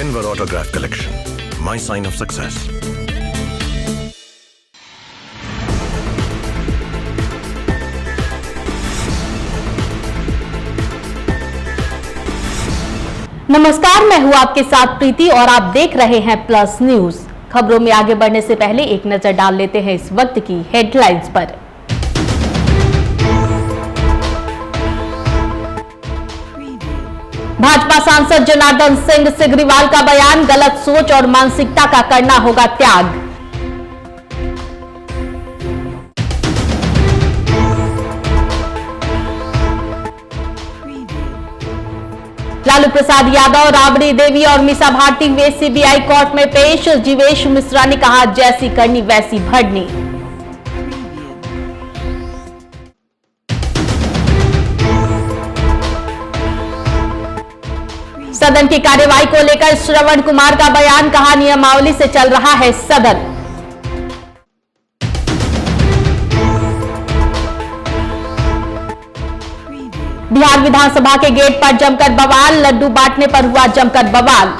Denver Autograph Collection, my sign of success. नमस्कार, मैं हूं आपके साथ प्रीति और आप देख रहे हैं प्लस न्यूज। खबरों में आगे बढ़ने से पहले एक नजर डाल लेते हैं इस वक्त की हेडलाइंस पर। भाजपा सांसद जनार्दन सिंह सिग्रीवाल का बयान, गलत सोच और मानसिकता का करना होगा त्याग। लालू प्रसाद यादव, राबड़ी देवी और मीसा भारती वे सीबीआई कोर्ट में पेश। जीवेश मिश्रा ने कहा, जैसी करनी वैसी भरनी। सदन की कार्यवाही को लेकर श्रवण कुमार का बयान, कहा नियमावली से चल रहा है सदन। बिहार विधानसभा के गेट पर जमकर बवाल, लड्डू बांटने पर हुआ जमकर बवाल।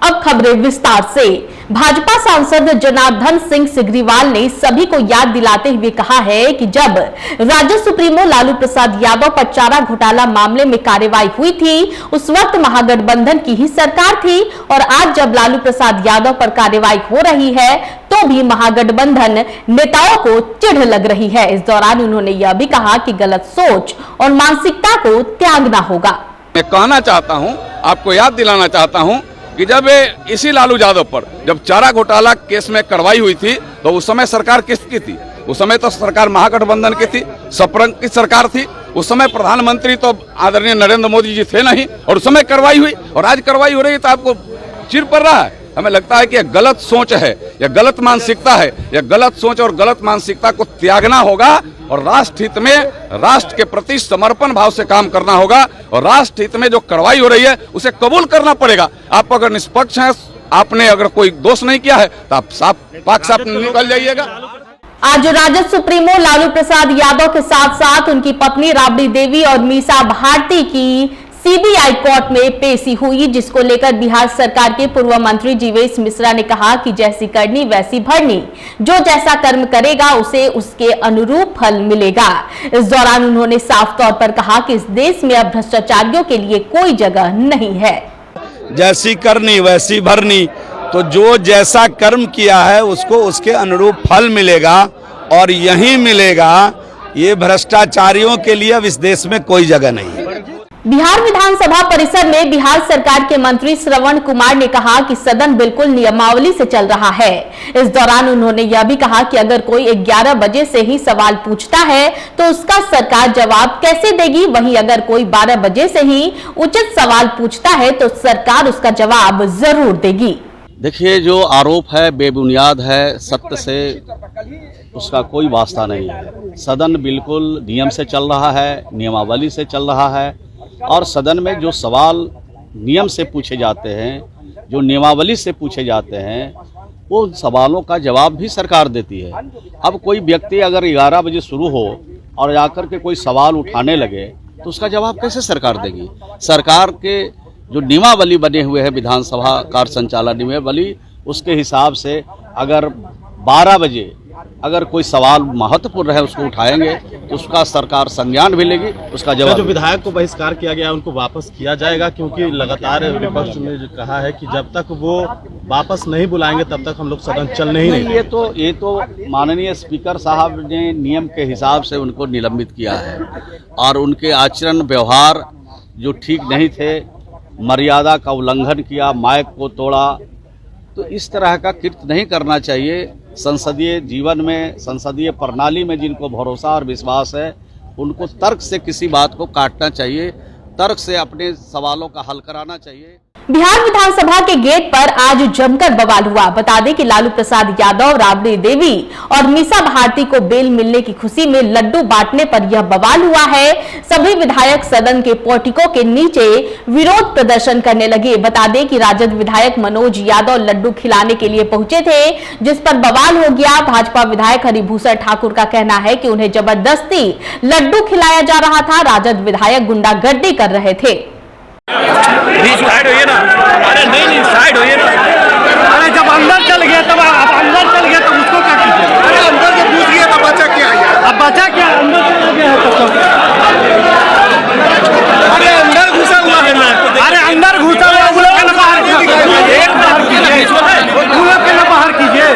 अब खबरें विस्तार से। भाजपा सांसद जनार्दन सिंह सिग्रीवाल ने सभी को याद दिलाते हुए कहा है कि जब राज्य सुप्रीमो लालू प्रसाद यादव पर चारा घोटाला मामले में कार्रवाई हुई थी, उस वक्त महागठबंधन की ही सरकार थी और आज जब लालू प्रसाद यादव पर कार्रवाई हो रही है तो भी महागठबंधन नेताओं को चिढ़ लग रही है। इस दौरान उन्होंने यह भी कहा कि गलत सोच और मानसिकता को त्यागना होगा। मैं कहना चाहता हूं, आपको याद दिलाना चाहता हूं कि जब इसी लालू यादव पर जब चारा घोटाला केस में कार्रवाई हुई थी तो उस समय सरकार किसकी थी? उस समय तो सरकार महागठबंधन की थी, सपरंग की सरकार थी। उस समय प्रधानमंत्री तो आदरणीय नरेंद्र मोदी जी थे नहीं और उस समय कार्रवाई हुई और आज कार्रवाई हो रही है तो आपको चिढ़ पड़ रहा है। हमें लगता है कि यह गलत सोच है, यह गलत मानसिकता है। यह गलत सोच और गलत मानसिकता को त्यागना होगा और राष्ट्र हित में, राष्ट्र के प्रति समर्पण भाव से काम करना होगा और राष्ट्र हित में जो कार्रवाई हो रही है उसे कबूल करना पड़ेगा। आप अगर निष्पक्ष हैं, आपने अगर कोई दोष नहीं किया है तो आप साफ निकल जाइएगा। आज राजद सुप्रीमो लालू प्रसाद यादव के साथ साथ उनकी पत्नी राबड़ी देवी और मीसा भारती की सीबीआई कोर्ट में पेशी हुई, जिसको लेकर बिहार सरकार के पूर्व मंत्री जीवेश मिश्रा ने कहा कि जैसी करनी वैसी भरनी, जो जैसा कर्म करेगा उसे उसके अनुरूप फल मिलेगा। इस दौरान उन्होंने साफ तौर पर कहा कि इस देश में अब भ्रष्टाचारियों के लिए कोई जगह नहीं है। जैसी करनी वैसी भरनी, तो जो जैसा कर्म किया है उसको उसके अनुरूप फल मिलेगा और यही मिलेगा। ये भ्रष्टाचारियों के लिए अब इस देश में कोई जगह नहीं है। बिहार विधानसभा परिसर में बिहार सरकार के मंत्री श्रवण कुमार ने कहा कि सदन बिल्कुल नियमावली से चल रहा है। इस दौरान उन्होंने यह भी कहा कि अगर कोई 11 बजे से ही सवाल पूछता है तो उसका सरकार जवाब कैसे देगी, वहीं अगर कोई 12 बजे से ही उचित सवाल पूछता है तो सरकार उसका जवाब जरूर देगी। देखिए, जो आरोप है बेबुनियाद है, सत्य से उसका कोई वास्ता नहीं है। सदन बिल्कुल नियम से चल रहा है, नियमावली से चल रहा है और सदन में जो सवाल नियम से पूछे जाते हैं, जो नियमावली से पूछे जाते हैं, वो सवालों का जवाब भी सरकार देती है। अब कोई व्यक्ति अगर 11 बजे शुरू हो और जाकर के कोई सवाल उठाने लगे तो उसका जवाब कैसे सरकार देगी? सरकार के जो नियमावली बने हुए हैं, विधानसभा कार्य संचालन नियमावली, उसके हिसाब से अगर 12 बजे अगर कोई सवाल महत्वपूर्ण है उसको उठाएंगे तो उसका सरकार संज्ञान भी लेगी, उसका जवाब। जो विधायक को बहिष्कार किया गया उनको वापस किया जाएगा, क्योंकि लगातार विपक्ष ने जो कहा है कि जब तक वो वापस नहीं बुलाएंगे तब तक हम लोग सदन चलने ही नहीं। ये तो माननीय स्पीकर साहब ने नियम के हिसाब से उनको निलंबित किया है और उनके आचरण व्यवहार जो ठीक नहीं थे, मर्यादा का उल्लंघन किया, माइक को तोड़ा, तो इस तरह का कृत्य नहीं करना चाहिए। संसदीय जीवन में, संसदीय प्रणाली में जिनको भरोसा और विश्वास है उनको तर्क से किसी बात को काटना चाहिए, तर्क से अपने सवालों का हल कराना चाहिए। बिहार विधानसभा के गेट पर आज जमकर बवाल हुआ। बता दें कि लालू प्रसाद यादव, राबड़ी देवी और मीसा भारती को बेल मिलने की खुशी में लड्डू बांटने पर यह बवाल हुआ है। सभी विधायक सदन के पोर्टिको के नीचे विरोध प्रदर्शन करने लगे। बता दें कि राजद विधायक मनोज यादव लड्डू खिलाने के लिए पहुंचे थे, जिस पर बवाल हो गया। भाजपा विधायक हरिभूषण ठाकुर का कहना है कि उन्हें जबरदस्ती लड्डू खिलाया जा रहा था। राजद विधायक गुंडागर्दी कर रहे थे। साइड होइए ना। अरे नहीं साइड होइए ना। अरे जब अंदर चल गया तब आप अंदर चल गया तो उसको क्या कीजिए? अरे अंदर से घुस गया तो बचा क्या यार? अब बचा क्या? अंदर चला गया है तब तो। अरे अंदर घुसा हुआ है ना। अरे अंदर घुसा हुआ है ना, बाहर कीजिए। एक बाहर कीजिए, बाहर कीजिए।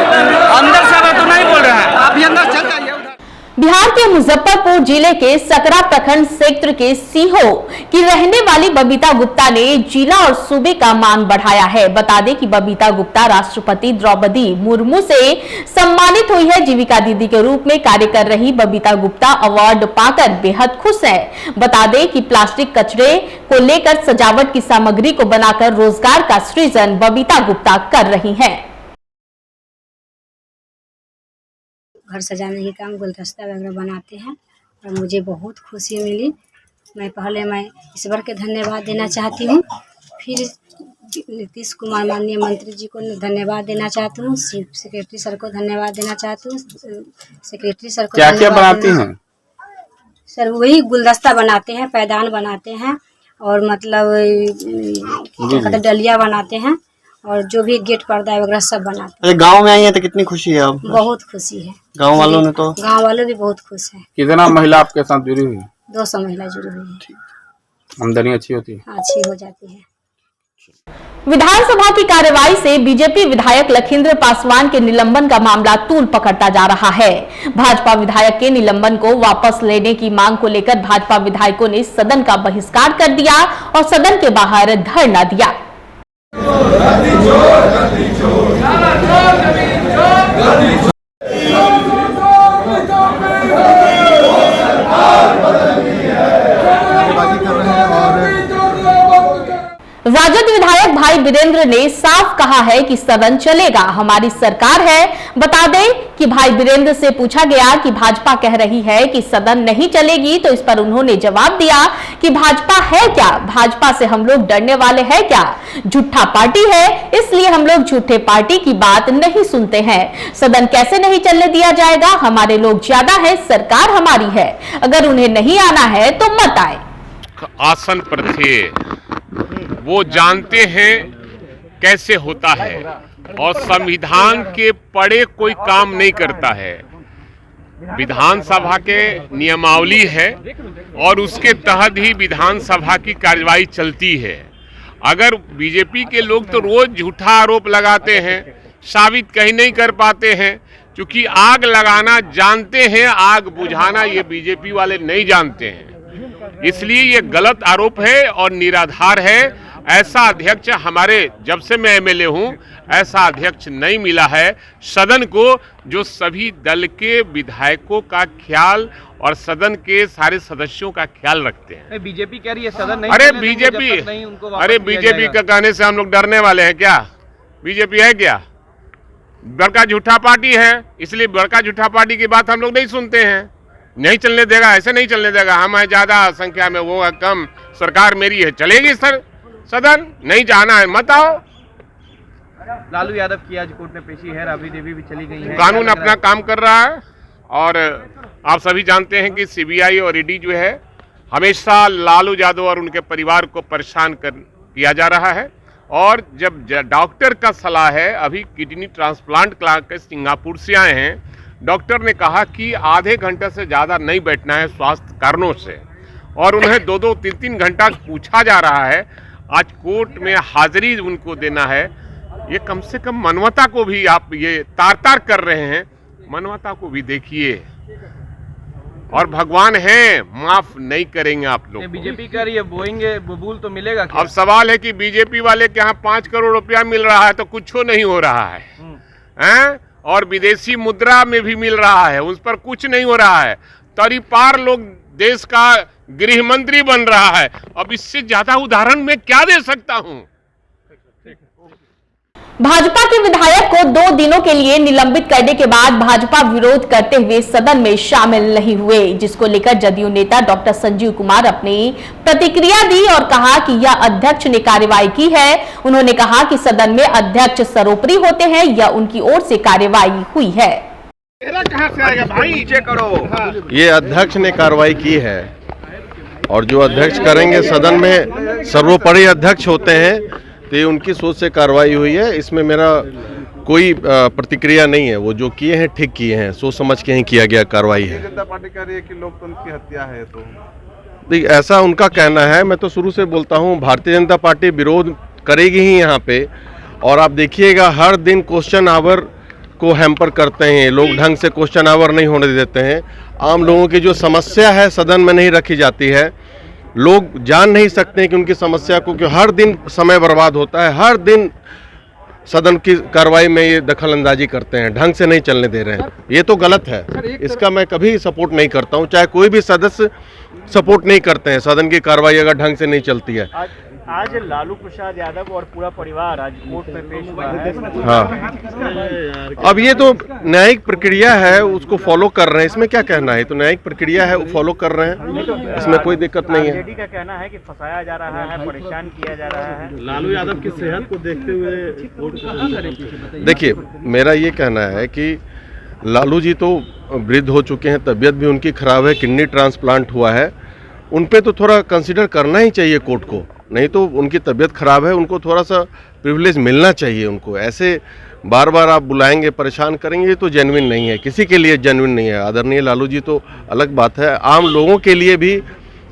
अंदर से तो नहीं बोल रहा है, आप भी अंदर चल जाइए। बिहार के मुजफ्फरपुर जिले के सकरा प्रखंड क्षेत्र के सीहो की रहने वाली बबीता गुप्ता ने जिला और सूबे का मान बढ़ाया है। बता दें कि बबीता गुप्ता राष्ट्रपति द्रौपदी मुर्मू से सम्मानित हुई है। जीविका दीदी के रूप में कार्य कर रही बबीता गुप्ता अवार्ड पाकर बेहद खुश है। बता दें कि प्लास्टिक कचरे को लेकर सजावट की सामग्री को बनाकर रोजगार का सृजन बबीता गुप्ता कर रही है। घर सजाने के काम, गुलदस्ता वगैरह बनाते हैं और मुझे बहुत खुशी मिली। मैं ईश्वर के धन्यवाद देना चाहती हूँ। फिर नीतीश कुमार माननीय मंत्री जी को धन्यवाद देना चाहती हूँ। सेक्रेटरी सर को धन्यवाद देना चाहती हूँ। सेक्रेटरी सर को क्या बनाती हैं सर? वही गुलदस्ता बनाते हैं, पैदान बनाते हैं और मतलब डलिया बनाते हैं और जो भी गेट पर्दा वगैरह सब बनाते हैं। गांव में आई है तो कितनी खुशी है आप? बहुत खुशी है। गांव वालों ने तो गांव वाले भी बहुत खुश हैं। कितना महिला आपके साथ जुड़ी हुई है? 200 महिला जुड़ी हुई है। आमदनी अच्छी होती है? अच्छी हो जाती है। विधानसभा की कार्यवाही से बीजेपी विधायक लखींद्र पासवान के निलंबन का मामला तूल पकड़ता जा रहा है। भाजपा विधायक के निलंबन को वापस लेने की मांग को लेकर भाजपा विधायकों ने सदन का बहिष्कार कर दिया और सदन के बाहर धरना दिया। राजद विधायक भाई वीरेंद्र ने साफ कहा है कि सदन चलेगा, हमारी सरकार है। बता दें कि भाई वीरेंद्र से पूछा गया कि भाजपा कह रही है कि सदन नहीं चलेगी, तो इस पर उन्होंने जवाब दिया कि भाजपा है क्या? भाजपा से हम लोग डरने वाले हैं क्या? झूठा पार्टी है, इसलिए हम लोग झूठे पार्टी की बात नहीं सुनते हैं। सदन कैसे नहीं चलने दिया जाएगा? हमारे लोग ज्यादा है, सरकार हमारी है, अगर उन्हें नहीं आना है तो मत आए। आसन पर थे, वो जानते हैं कैसे होता है और संविधान के पढ़े कोई काम नहीं करता है। विधानसभा के नियमावली है और उसके तहत ही विधानसभा की कार्यवाही चलती है। अगर बीजेपी के लोग तो रोज झूठा आरोप लगाते हैं, साबित कहीं नहीं कर पाते हैं, क्योंकि आग लगाना जानते हैं, आग बुझाना ये बीजेपी वाले नहीं जानते हैं। इसलिए ये गलत आरोप है और निराधार है। ऐसा अध्यक्ष हमारे जब से मैं एमएलए हूं, ऐसा अध्यक्ष नहीं मिला है सदन को जो सभी दल के विधायकों का ख्याल और सदन के सारे सदस्यों का ख्याल रखते हैं। बीजेपी कह रही है सदन नहीं। अरे बीजेपी का कहने से हम लोग डरने वाले हैं क्या? बीजेपी है क्या? बड़का झूठा पार्टी है, इसलिए बड़का झूठा पार्टी की बात हम लोग नहीं सुनते हैं। नहीं चलने देगा, ऐसे नहीं चलने देगा। हम है ज्यादा संख्या में, वो है कम, सरकार मेरी है, चलेगी सर सदन। नहीं जाना है मत आओ। लालू यादव की आज कोर्ट में पेशी है, राबड़ी देवी भी चली गई है। कानून अपना काम कर रहा है और आप सभी जानते हैं कि सीबीआई और ईडी जो है हमेशा लालू यादव और उनके परिवार को परेशान किया जा रहा है। और जब डॉक्टर का सलाह है, अभी किडनी ट्रांसप्लांट के सिंगापुर से आए हैं, डॉक्टर ने कहा कि आधे घंटे से ज़्यादा नहीं बैठना है स्वास्थ्य कारणों से, और उन्हें 2-2, 3-3 घंटा पूछा जा रहा है। आज कोर्ट में हाजिरी उनको देना है। ये कम से कम मानवता को भी आप ये तार कर रहे हैं, मानवता को भी देखिए। और भगवान है, माफ नहीं करेंगे आप लोग। बीजेपी कर रही है, बोएंगे बबूल तो मिलेगा क्या? अब सवाल है कि बीजेपी वाले के यहाँ 5 करोड़ रुपया मिल रहा है तो कुछ नहीं हो रहा है, हैं? और विदेशी मुद्रा में भी मिल रहा है, उस पर कुछ नहीं हो रहा है। तरीपार लोग देश का गृह मंत्री बन रहा है। अब इससे ज्यादा उदाहरण मैं क्या दे सकता हूं? भाजपा के विधायक को 2 दिनों के लिए निलंबित करने के बाद भाजपा विरोध करते हुए सदन में शामिल नहीं हुए, जिसको लेकर जदयू नेता डॉक्टर संजीव कुमार अपनी प्रतिक्रिया दी और कहा कि यह अध्यक्ष ने कार्रवाई की है। उन्होंने कहा कि सदन में अध्यक्ष सर्वोपरि होते हैं या उनकी ओर से कार्रवाई हुई है। कहां से आएगा भाई, नीचे करो। ये अध्यक्ष ने कार्रवाई की है और जो अध्यक्ष करेंगे, सदन में सर्वोपरि अध्यक्ष होते हैं, तो ये उनकी सोच से कार्रवाई हुई है। इसमें मेरा कोई प्रतिक्रिया नहीं है। वो जो किए हैं ठीक किए हैं, सोच समझ के ही किया गया कार्रवाई है। जनता पार्टी कह रही है कि लोकतंत्र की हत्या है, तो देखिए ऐसा उनका कहना है। मैं तो शुरू से बोलता हूँ भारतीय जनता पार्टी विरोध करेगी ही यहाँ पे। और आप देखिएगा हर दिन क्वेश्चन आवर को हैम्पर करते हैं लोग, ढंग से क्वेश्चन आवर नहीं होने देते हैं। आम लोगों की जो समस्या है सदन में नहीं रखी जाती है। लोग जान नहीं सकते कि उनकी समस्या को, क्यों हर दिन समय बर्बाद होता है। हर दिन सदन की कार्रवाई में ये दखल अंदाजी करते हैं, ढंग से नहीं चलने दे रहे हैं। ये तो गलत है, इसका मैं कभी सपोर्ट नहीं करता हूँ। चाहे कोई भी सदस्य सपोर्ट नहीं करते हैं सदन की कार्रवाई अगर ढंग से नहीं चलती है। आज लालू प्रसाद यादव और पूरा परिवार आज कोर्ट में पेश हुआ है। हाँ, अब ये तो न्यायिक प्रक्रिया है, उसको फॉलो कर रहे हैं। इसमें क्या कहना है, तो न्यायिक प्रक्रिया है, वो फॉलो कर रहे हैं, इसमें कोई दिक्कत नहीं है। आरजेडी का कहना है कि फंसाया जा रहा है, परेशान किया जा रहा है। लालू यादव की सेहत को देखते हुए देखिए मेरा ये कहना है कि लालू जी तो वृद्ध हो चुके हैं, तबीयत भी उनकी खराब है, किडनी ट्रांसप्लांट हुआ है। उन पे तो थोड़ा कंसिडर करना ही चाहिए कोर्ट को, नहीं तो उनकी तबीयत खराब है, उनको थोड़ा सा प्रिविलेज मिलना चाहिए उनको। ऐसे बार बार आप बुलाएंगे, परेशान करेंगे, ये तो जेन्युइन नहीं है, किसी के लिए जेन्युइन नहीं है। आदरणीय लालू जी तो अलग बात है, आम लोगों के लिए भी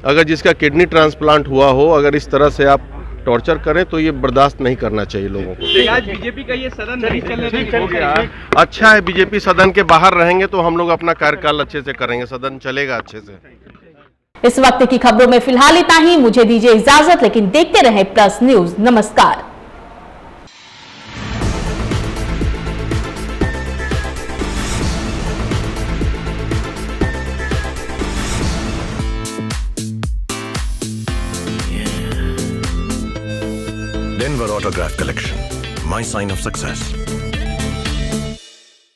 अगर जिसका किडनी ट्रांसप्लांट हुआ हो, अगर इस तरह से आप टॉर्चर करें तो ये बर्दाश्त नहीं करना चाहिए लोगों को। आज बीजेपी का ये सदन नहीं चलने हो गया। अच्छा है, बीजेपी सदन के बाहर रहेंगे तो हम लोग अपना कार्यकाल अच्छे से करेंगे, सदन चलेगा अच्छे से। इस वक्त की खबरों में फिलहाल इतना ही। मुझे दीजिए इजाजत, लेकिन देखते रहें प्लस न्यूज। नमस्कार। Denver Autograph Collection, my sign of success.